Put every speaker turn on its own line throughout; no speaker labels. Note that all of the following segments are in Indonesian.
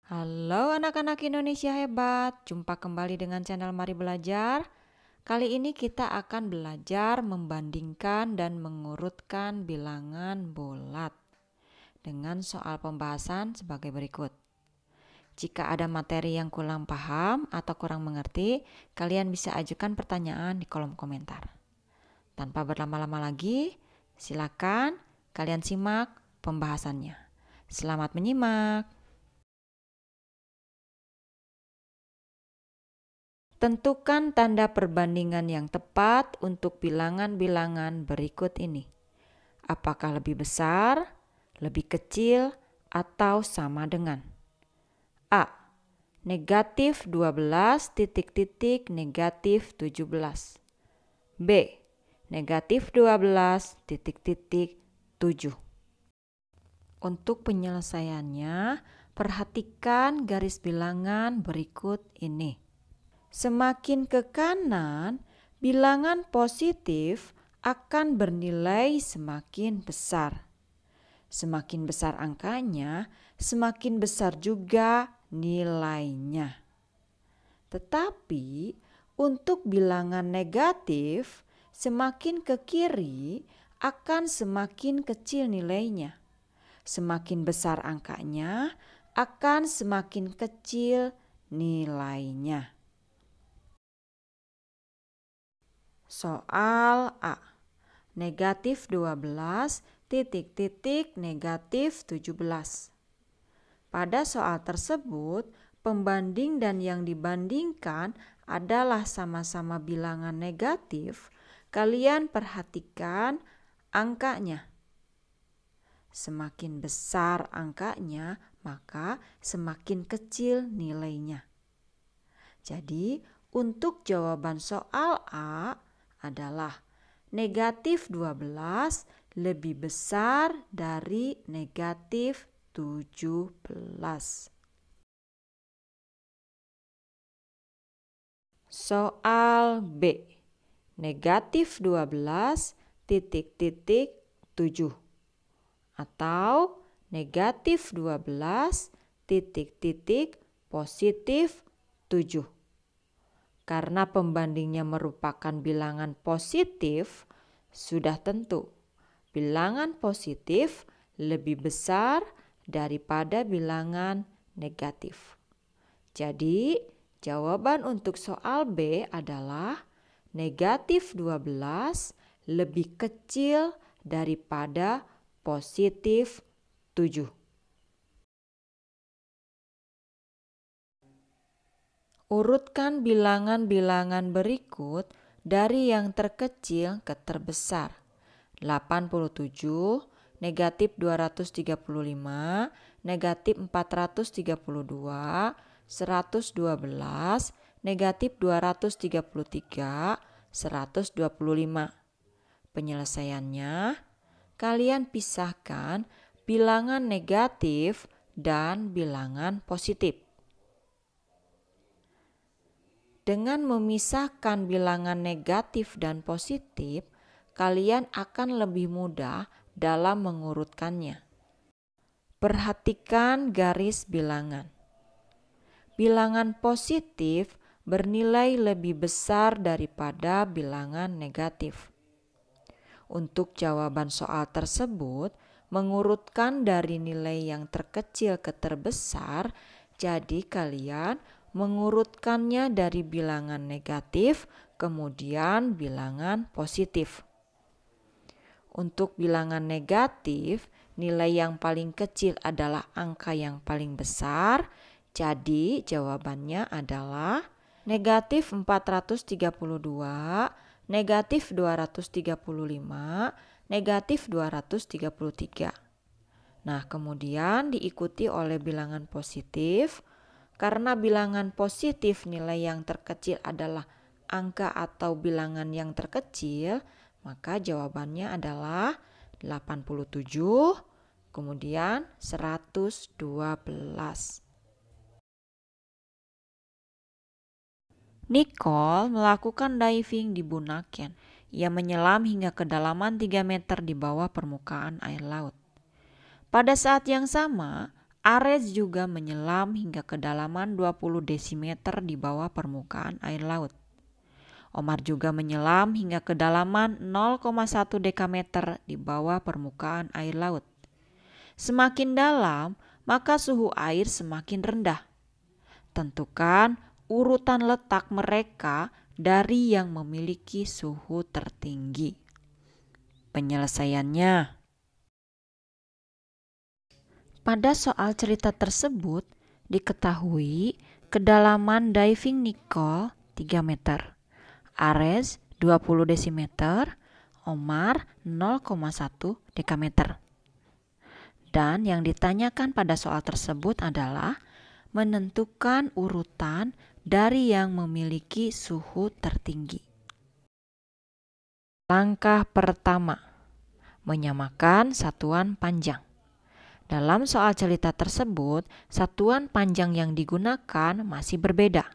Halo anak-anak Indonesia hebat, jumpa kembali dengan channel Mari Belajar. Kali ini kita akan belajar membandingkan dan mengurutkan bilangan bulat dengan soal pembahasan sebagai berikut. Jika ada materi yang kurang paham atau kurang mengerti, kalian bisa ajukan pertanyaan di kolom komentar. Tanpa berlama-lama lagi, silakan kalian simak pembahasannya. Selamat menyimak. Tentukan tanda perbandingan yang tepat untuk bilangan-bilangan berikut ini. Apakah lebih besar, lebih kecil, atau sama dengan? A. Negatif 12 titik-titik negatif 17. B. Negatif 12 titik-titik 7. Untuk penyelesaiannya, perhatikan garis bilangan berikut ini. Semakin ke kanan, bilangan positif akan bernilai semakin besar. Semakin besar angkanya, semakin besar juga nilainya. Tetapi untuk bilangan negatif, semakin ke kiri akan semakin kecil nilainya. Semakin besar angkanya, akan semakin kecil nilainya. Soal A. Negatif 12 titik-titik negatif 17. Pada soal tersebut, pembanding dan yang dibandingkan adalah sama-sama bilangan negatif. Kalian perhatikan angkanya. Semakin besar angkanya, maka semakin kecil nilainya. Jadi, untuk jawaban soal A adalah negatif 12 lebih besar dari negatif 17. Soal B. Negatif 12 titik-titik 7 atau negatif 12 titik-titik positif 7. Karena pembandingnya merupakan bilangan positif, sudah tentu bilangan positif lebih besar daripada bilangan negatif. Jadi, jawaban untuk soal B adalah negatif 12 lebih kecil daripada positif 7. Urutkan bilangan-bilangan berikut dari yang terkecil ke terbesar. 87, negatif 235, negatif 432, 112, negatif 233, 125. Penyelesaiannya, kalian pisahkan bilangan negatif dan bilangan positif. Dengan memisahkan bilangan negatif dan positif, kalian akan lebih mudah dalam mengurutkannya. Perhatikan garis bilangan. Bilangan positif bernilai lebih besar daripada bilangan negatif. Untuk jawaban soal tersebut, mengurutkan dari nilai yang terkecil ke terbesar, jadi kalian mengurutkannya dari bilangan negatif kemudian bilangan positif. Untuk bilangan negatif, nilai yang paling kecil adalah angka yang paling besar, jadi jawabannya adalah negatif 432, negatif 235, negatif 233. Nah, kemudian diikuti oleh bilangan positif. Karena bilangan positif nilai yang terkecil adalah angka atau bilangan yang terkecil, maka jawabannya adalah 87, kemudian 112. Nicole melakukan diving di Bunaken. Ia menyelam hingga kedalaman 3 meter di bawah permukaan air laut. Pada saat yang sama, Ares juga menyelam hingga kedalaman 20 desimeter di bawah permukaan air laut. Omar juga menyelam hingga kedalaman 0,1 dekameter di bawah permukaan air laut. Semakin dalam, maka suhu air semakin rendah. Tentukan urutan letak mereka dari yang memiliki suhu tertinggi. Penyelesaiannya. Pada soal cerita tersebut, diketahui kedalaman diving Nicole 3 meter, Ares 20 desimeter, Omar 0,1 dekameter. Dan yang ditanyakan pada soal tersebut adalah menentukan urutan dari yang memiliki suhu tertinggi. Langkah pertama, menyamakan satuan panjang. Dalam soal cerita tersebut, satuan panjang yang digunakan masih berbeda.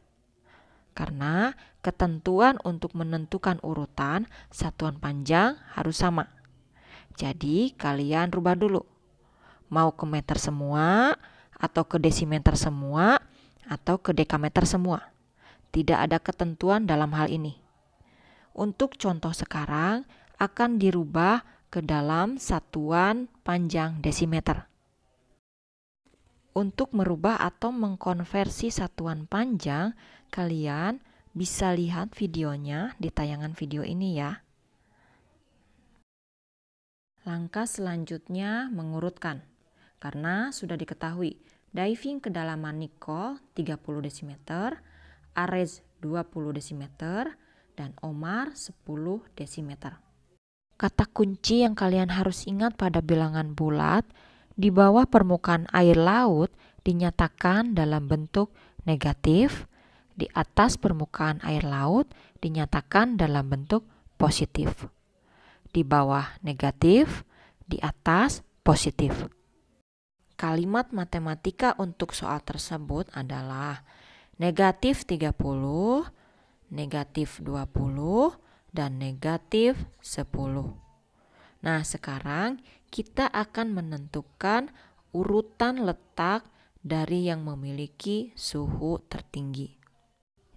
Karena ketentuan untuk menentukan urutan satuan panjang harus sama. Jadi kalian rubah dulu. Mau ke meter semua, atau ke desimeter semua, atau ke dekameter semua. Tidak ada ketentuan dalam hal ini. Untuk contoh sekarang akan dirubah ke dalam satuan panjang desimeter. Untuk merubah atau mengkonversi satuan panjang, kalian bisa lihat videonya di tayangan video ini ya. Langkah selanjutnya mengurutkan. Karena sudah diketahui diving kedalaman Nicole 30 desimeter, Ares 20 desimeter, dan Omar 10 desimeter. Kata kunci yang kalian harus ingat pada bilangan bulat di bawah permukaan air laut dinyatakan dalam bentuk negatif, di atas permukaan air laut dinyatakan dalam bentuk positif. Di bawah negatif, di atas positif. Kalimat matematika untuk soal tersebut adalah negatif 30, negatif 20, dan negatif 10. Nah, sekarang kita akan menentukan urutan letak dari yang memiliki suhu tertinggi.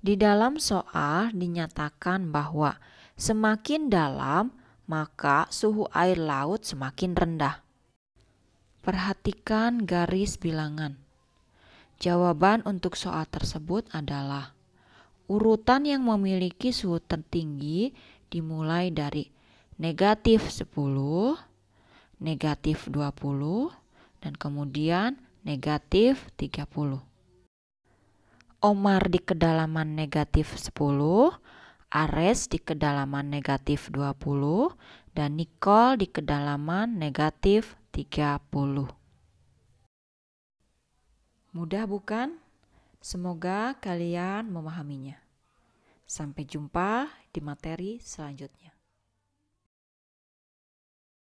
Di dalam soal dinyatakan bahwa semakin dalam, maka suhu air laut semakin rendah. Perhatikan garis bilangan. Jawaban untuk soal tersebut adalah urutan yang memiliki suhu tertinggi dimulai dari negatif 10, negatif 20, dan kemudian negatif 30. Omar di kedalaman negatif 10, Ares di kedalaman negatif 20, dan Nicole di kedalaman negatif 30. Mudah bukan? Semoga kalian memahaminya. Sampai jumpa di materi selanjutnya.